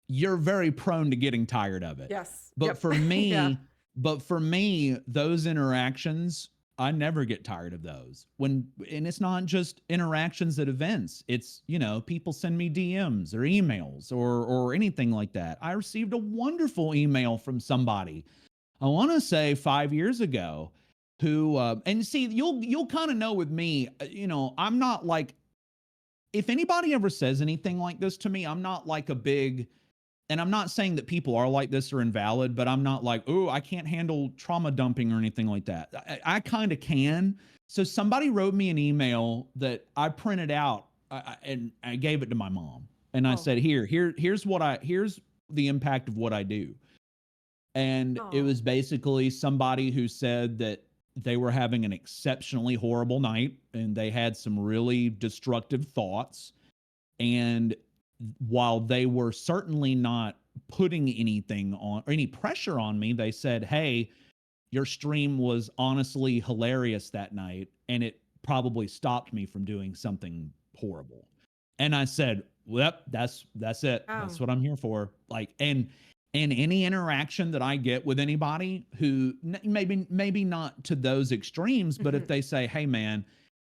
you're very prone to getting tired of it. Yes. But Yep. for Yeah. me, but for me, those interactions, I never get tired of those. And it's not just interactions at events. It's, people send me DMs or emails or anything like that. I received a wonderful email from somebody, I want to say 5 years ago, who and see, you'll kind of know with me, I'm not like, if anybody ever says anything like this to me, I'm not like a big, and I'm not saying that people are like this or invalid, but I'm not like, oh, I can't handle trauma dumping or anything like that. I kind of can. So somebody wrote me an email that I printed out, and I gave it to my mom, and I Oh. said, here's the impact of what I do. And it Oh. was basically somebody who said that they were having an exceptionally horrible night and they had some really destructive thoughts. And while they were certainly not putting anything on or any pressure on me, they said, "Hey, your stream was honestly hilarious that night, and it probably stopped me from doing something horrible." And I said, "Well, that's it. That's Oh. what I'm here for." Like, and any interaction that I get with anybody who maybe not to those extremes, but if Mhm. they say, "Hey, man,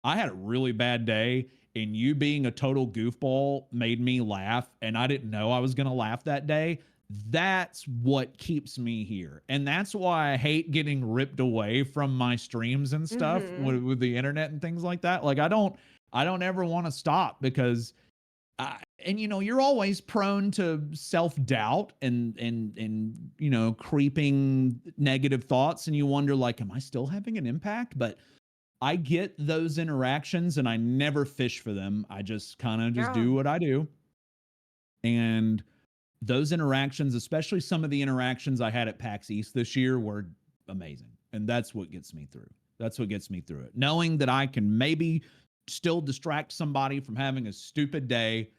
I had a really bad day, and you being a total goofball made me laugh, and I didn't know I was going to laugh that day," that's what keeps me here. And that's why I hate getting ripped away from my streams and stuff Mhm. with the internet and things like that. Like, I don't ever want to stop because and you're always prone to self-doubt and creeping negative thoughts, and you wonder, like, am I still having an impact? But I get those interactions and I never fish for them. I just kind of just Yeah. do what I do. And those interactions, especially some of the interactions I had at PAX East this year, were amazing. And that's what gets me through. That's what gets me through it. Knowing that I can maybe still distract somebody from having a stupid day.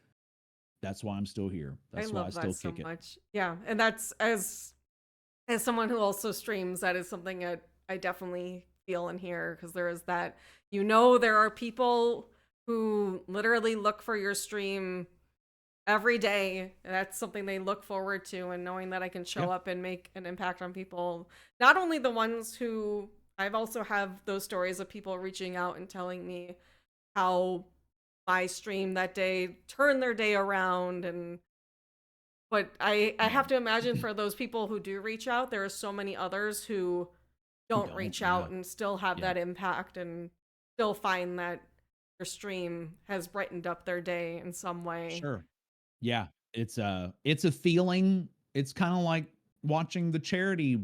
That's why I'm still here. I That's why I love that still so kick it. much. Yeah. And that's as someone who also streams, that is something that I definitely feel and hear, because there is that, there are people who literally look for your stream every day. That's something they look forward to, and knowing that I can Yeah. show up and make an impact on people. Not only the ones who I've also have those stories of people reaching out and telling me how my stream that day turned their day around. And but I Yeah. have to imagine for those people who do reach out, there are so many others who Who don't don't? reach Yeah. out and still have Yeah. that impact and still find that your stream has brightened up their day in some way. Sure. Yeah, it's a feeling. It's kind of like watching the charity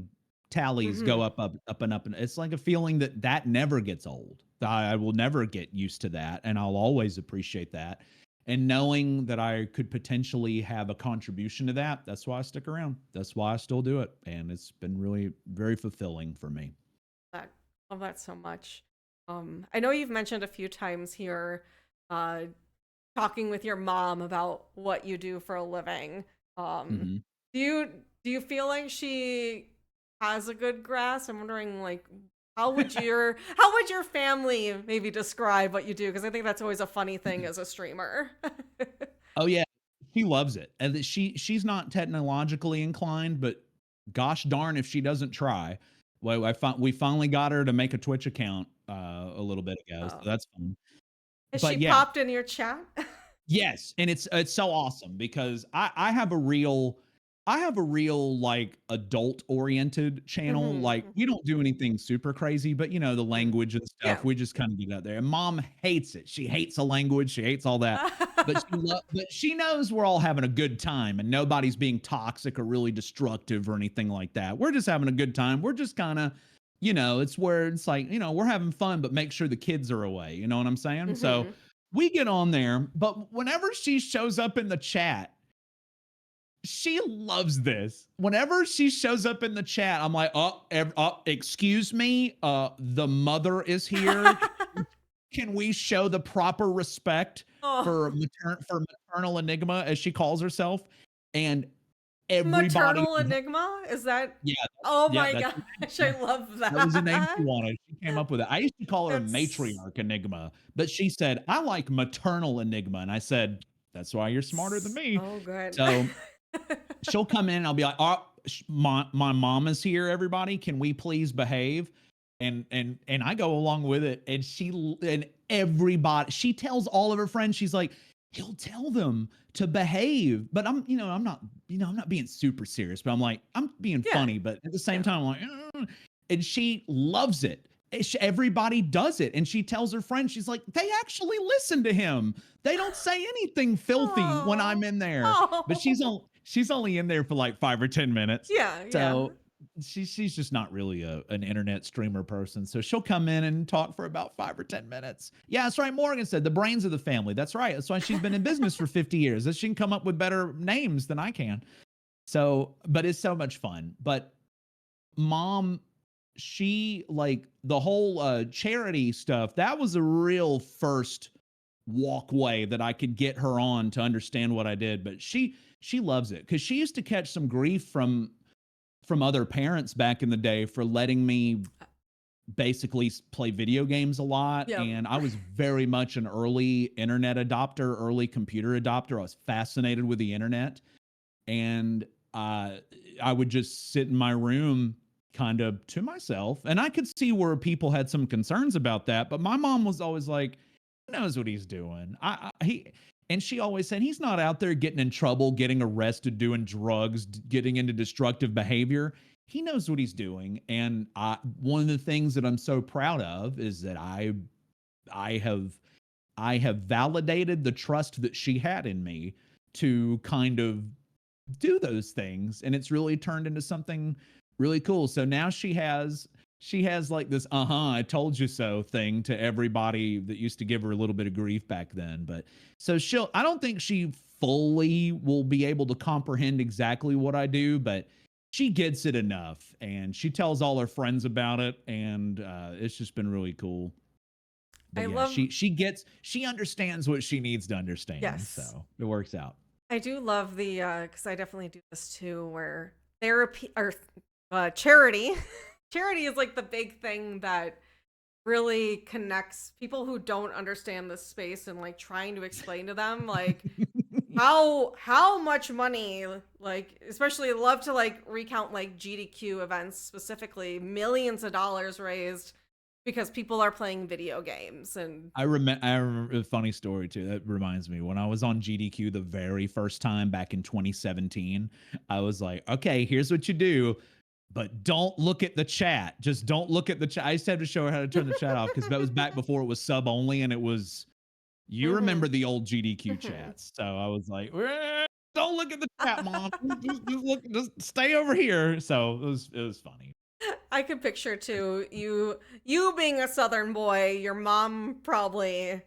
tallies go Mhm. up and up, and it's like a feeling that never gets old. I will never get used to that, and I'll always appreciate that. And knowing that I could potentially have a contribution to that, that's why I stick around. That's why I still do it, and it's been really very fulfilling for me. That Love that so much. I know you've mentioned a few times here, uh, talking with your mom about what you do for a living. Um, Hmm. do you feel like she has a good grasp? I'm wondering, like, how would your family maybe describe what you do? Because I think that's always a funny thing as a streamer. Oh yeah, she loves it, and she's not technologically inclined, but gosh darn if she doesn't try. Well, we finally got her to make a Twitch account a little bit ago, so Oh. that's fun. Has she But yeah, popped in your chat? yes, and it's so awesome because I have a real I have a real, like, adult-oriented channel, Mhm, like, we mhm, don't do anything super crazy, but, the mhm. language and stuff, Yeah. we just kinda get out there, and mom hates it, she hates the language, she hates all that, but she knows we're all having a good time, and nobody's being toxic or really destructive or anything like that, we're just having a good time, we're just kinda it's where it's like, we're having fun, but make sure the kids are away, you know what I'm saying? So, Mhm. we get on there, but whenever she shows up in the chat, she loves this. Whenever she shows up in the chat, I'm like, excuse me, the mother is here. Can we show the proper respect Oh, for maternal enigma as she calls herself? And everybody, maternal enigma? Is that yeah, Oh yeah, my that's gosh, I love that was the name she that. wanted. She came up with it. I used to call her That's matriarch enigma, but she said, I like maternal enigma. And I said, that's why you're smarter than me. so good. So she'll come in and I'll be like, "Oh, my mom is here, everybody. Can we please behave?" And I go along with it. And and everybody, she tells all of her friends, she's like, he'll tell them to behave. But I'm not being super serious, but I'm like, I'm being Yeah, funny, but at the same yeah. time, I'm like, and she loves it. Everybody does it. And she tells her friends, she's like, they actually listen to him. They don't say anything filthy when I'm Oh. in there, but Oh. she's only in there for like 5 or 10 minutes. Yeah, yeah. So she's just not really an internet streamer person. So she'll come in and talk for about 5 or 10 minutes. Yeah, that's right. Morgan said the brains of the family. That's right. That's why she's been in business for 50 years. She can come up with better names than I can. So, but it's so much fun. But mom, she like the whole charity stuff, that was a real first walkway that I could get her on to understand what I did. But she loves it because she used to catch some grief from other parents back in the day for letting me basically play video games a lot. Yep. And I was very much an early internet adopter, early computer adopter. I was fascinated with the internet. And I would just sit in my room kind of to myself. And I could see where people had some concerns about that. But my mom was always like, he knows what he's doing. And she always said, he's not out there getting in trouble, getting arrested, doing drugs, getting into destructive behavior. He knows what he's doing. And one of the things that I'm so proud of is that I have I have validated the trust that she had in me to kind of do those things, and it's really turned into something really cool. So now she has like this I told you so thing to everybody that used to give her a little bit of grief back then. But so I don't think she fully will be able to comprehend exactly what I do, but she gets it enough, and she tells all her friends about it, and it's just been really cool. But I yeah, love she understands what she needs to understand, Yes. so it works out. I do love the because I definitely do this too, where therapy or charity. Charity is like the big thing that really connects people who don't understand this space, and like trying to explain to them like how much money, like especially love to like recount like GDQ events, specifically millions of dollars raised because people are playing video games. And I remember a funny story too. That reminds me, when I was on GDQ the very first time back in 2017, I was like, okay, here's what you do, but don't look at the chat. Just don't look at the chat. I used to have to show her how to turn the chat off because that was back before it was sub only, and it was, you Mhm, remember the old GDQ mhm. chats. So I was like, don't look at the chat, mom. Just stay over here. So it was funny. I can picture too you being a southern boy, your mom probably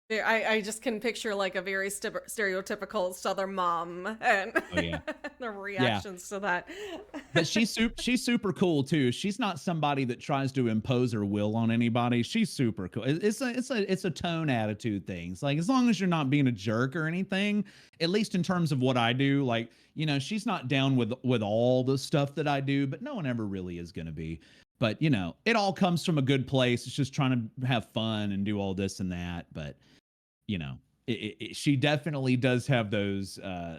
I just can picture like a very stereotypical southern mom and Oh yeah. the Yeah. reactions to that. But she's super cool too. She's not somebody that tries to impose her will on anybody. She's super cool. It's a tone attitude thing. It's like, as long as you're not being a jerk or anything, at least in terms of what I do, like, she's not down with all the stuff that I do, but no one ever really is going to be. But, it all comes from a good place. It's just trying to have fun and do all this and that, but you know, she definitely does have those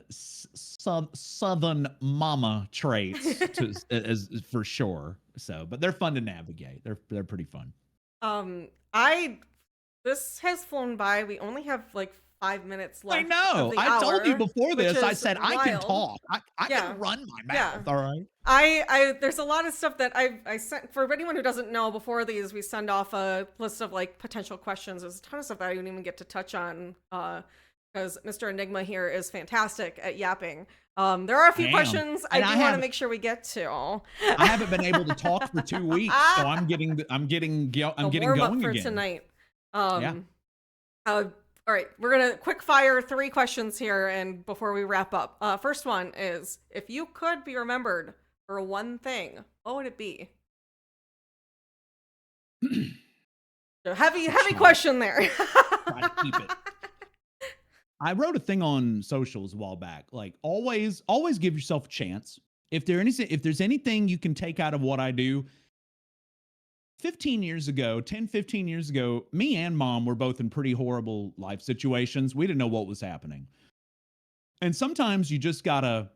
southern mama traits to as for sure. So, but they're fun to navigate. They're pretty fun. I This has flown by. We only have like 5 minutes I left of know. the I told you hour, before which this, I is said, I can wild. talk. I Yeah. can run my Yeah. mouth. All right. There's a lot of stuff that I sent for anyone who doesn't know. Before these, we send off a list of like potential questions. There's a ton of stuff that I didn't even get to touch on because Mr. Enigma here is fantastic at yapping. There are a I few am. questions I And do want to make sure we get to. I haven't been able to talk for 2 weeks, so I'm getting Warm up going for again. tonight. Yeah. All right, we're gonna quick fire 3 questions here, and before we wrap up, first one is: if you could be remembered for one thing, what would it be? So heavy question there. Try to keep it. I wrote a thing on socials a while back. Like always give yourself a chance. If there's anything you can take out of what I do, 15 years ago, 10, 15 years ago, me and mom were both in pretty horrible life situations. We didn't know what was happening. And sometimes you just gotta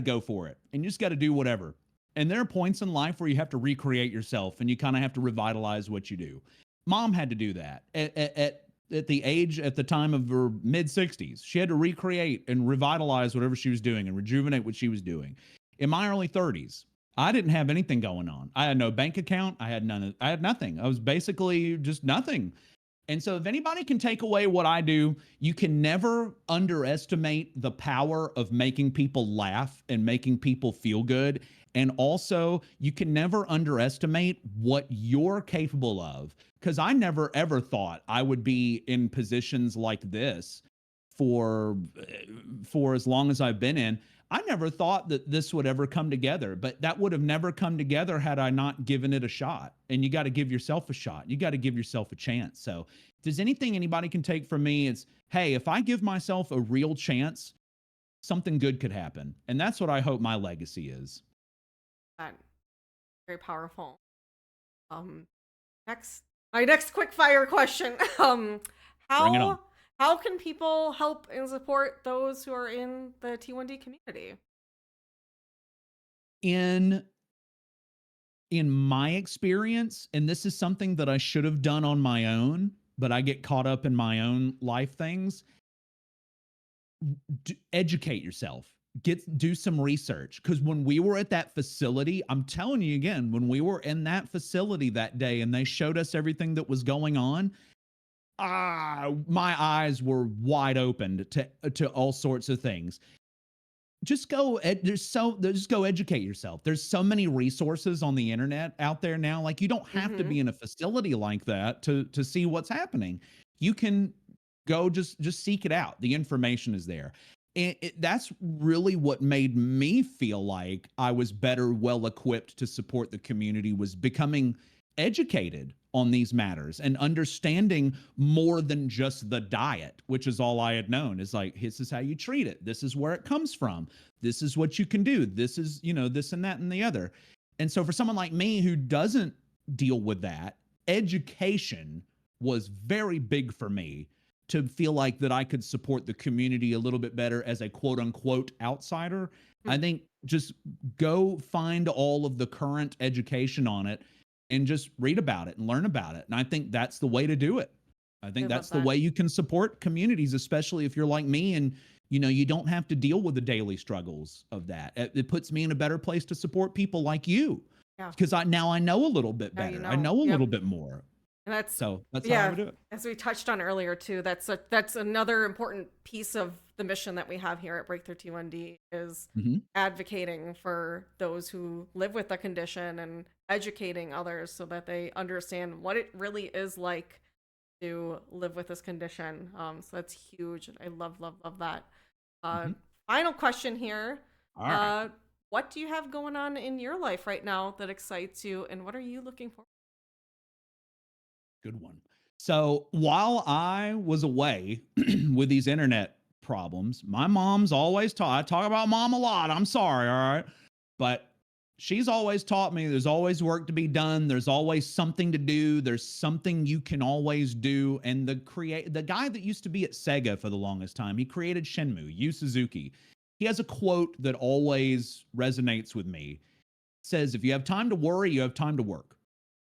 go for it, and you just gotta do whatever. And there are points in life where you have to recreate yourself, and you kind of have to revitalize what you do. Mom had to do that at the age, at the time of her mid 60s. She had to recreate and revitalize whatever she was doing and rejuvenate what she was doing. In my early 30s, I didn't have anything going on. I had no bank account. I had nothing. I was basically just nothing. And so if anybody can take away what I do, you can never underestimate the power of making people laugh and making people feel good. And also, you can never underestimate what you're capable of. Because I never ever thought I would be in positions like this for as long as I've been in. I never thought that this would ever come together, but that would have never come together had I not given it a shot. And you got to give yourself a shot. You got to give yourself a chance. So if there's anything anybody can take from me, it's, hey, if I give myself a real chance, something good could happen. And that's what I hope my legacy is. That very powerful. My next quick fire question. Bring it on. How can people help and support those who are in the T1D community? In my experience, and this is something that I should have done on my own, but I get caught up in my own life things. Educate yourself. Do some research, because when we were at that facility, I'm telling you again, when we were in that facility that day and they showed us everything that was going on, my eyes were wide open to all sorts of things. Just go just go educate yourself. There's so many resources on the internet out there now. Like, you don't have to be in a facility like that to see what's happening. You can go just seek it out. The information is there. And that's really what made me feel like I was better, well equipped to support the community, was becoming educated on these matters and understanding more than just the diet, which is all I had known. Is like, this is how you treat it. This is where it comes from. This is what you can do. This is, this and that and the other. And so for someone like me who doesn't deal with that, education was very big for me, to feel like that I could support the community a little bit better as a quote unquote outsider. I think just go find all of the current education on it and just read about it and learn about it. And I think that's the way to do it. I think that's the way you can support communities, especially if you're like me and, you don't have to deal with the daily struggles of that. It puts me in a better place to support people like you. Yeah. Because I know a little bit better. I know a little bit more. And that's how I would do it. As we touched on earlier too, that's another important piece of the mission that we have here at Breakthrough T1D, is advocating for those who live with the condition and educating others so that they understand what it really is like to live with this condition. So that's huge. I love that. Final question here. All right. What do you have going on in your life right now that excites you, and what are you looking for? Good one. So while I was away with these internet problems, my mom's always I talk about mom a lot. I'm sorry. All right. But she's always taught me there's always work to be done. There's always something to do. There's something you can always do. And the guy that used to be at Sega for the longest time, he created Shenmue, Yu Suzuki. He has a quote that always resonates with me. It says, if you have time to worry, you have time to work.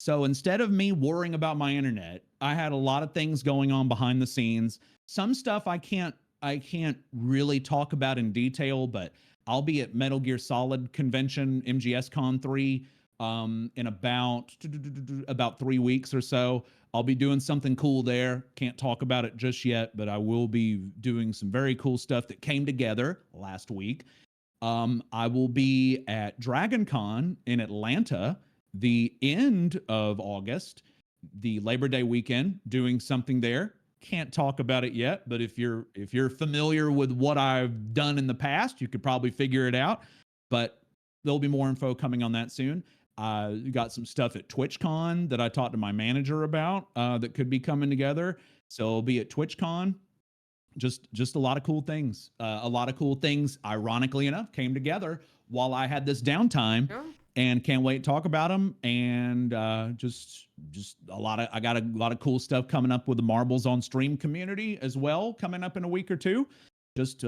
So instead of me worrying about my internet, I had a lot of things going on behind the scenes. Some stuff I can't really talk about in detail, but I'll be at Metal Gear Solid convention, MGS Con 3, in about 3 weeks or so. I'll be doing something cool there. Can't talk about it just yet, but I will be doing some very cool stuff that came together last week. I will be at Dragon Con in Atlanta the end of August, the Labor Day weekend, doing something there. Can't talk about it yet, but if you're familiar with what I've done in the past, you could probably figure it out. But there'll be more info coming on that soon. Got some stuff at TwitchCon that I talked to my manager about that could be coming together. So I'll be at TwitchCon. Just a lot of cool things. A lot of cool things, ironically enough, came together while I had this downtime, Yeah. and can't wait to talk about them. And just a lot of I got a lot of cool stuff coming up with the Marbles on Stream community as well, coming up in a week or two. Just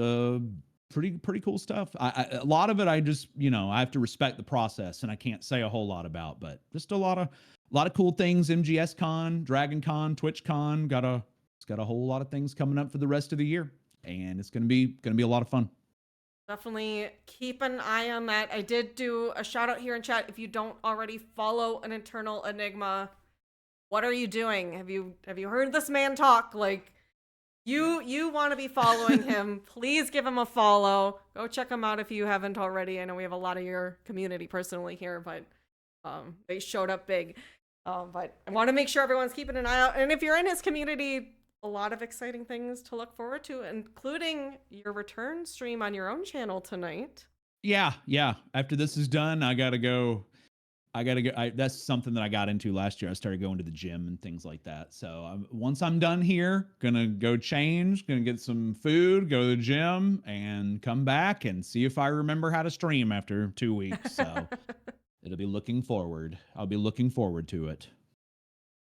pretty cool stuff. A lot of it I just I have to respect the process, and I can't say a whole lot about, but just a lot of cool things. MGS Con, Dragon Con, Twitch Con. It's got a whole lot of things coming up for the rest of the year, and it's gonna be a lot of fun. Definitely keep an eye on that. I did do a shout out here in chat. If you don't already follow an Eternal Enigma, what are you doing? Have you heard this man talk? Like you want to be following him. Please give him a follow. Go check him out if you haven't already. I know we have a lot of your community personally here, but they showed up big. But I want to make sure everyone's keeping an eye out. And if you're in his community, a lot of exciting things to look forward to, including your return stream on your own channel tonight. Yeah. After this is done, I gotta go. That's something that I got into last year. I started going to the gym and things like that. So once I'm done here, gonna go change, gonna get some food, go to the gym, and come back and see if I remember how to stream after 2 weeks. So it'll be looking forward. I'll be looking forward to it.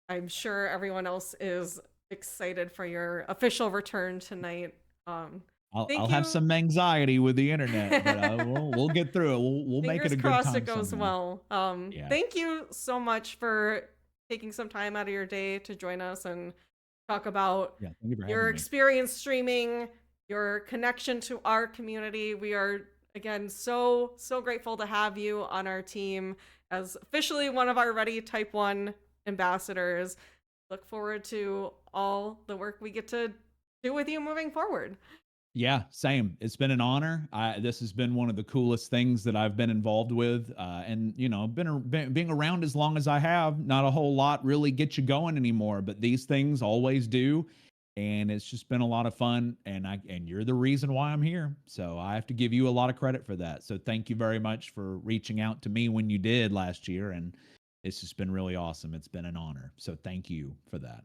I'm sure everyone else is excited for your official return tonight. I'll Thank have you. some anxiety with the internet, but we'll get through it. We'll make it Fingers a good crossed time it goes somehow. well. Yeah. Thank you so much for taking some time out of your day to join us and talk about Yeah. Thank you for your having me. experience streaming, your connection to our community. We are again so grateful to have you on our team as officially one of our Ready Type 1 ambassadors. Look forward to all the work we get to do with you moving forward. Yeah, same. It's been an honor. This has been one of the coolest things that I've been involved with, and being around as long as I have, not a whole lot really gets you going anymore, but these things always do, and it's just been a lot of fun. And you're the reason why I'm here, so I have to give you a lot of credit for that. So thank you very much for reaching out to me when you did last year, and it's just been really awesome. It's been an honor. So thank you for that.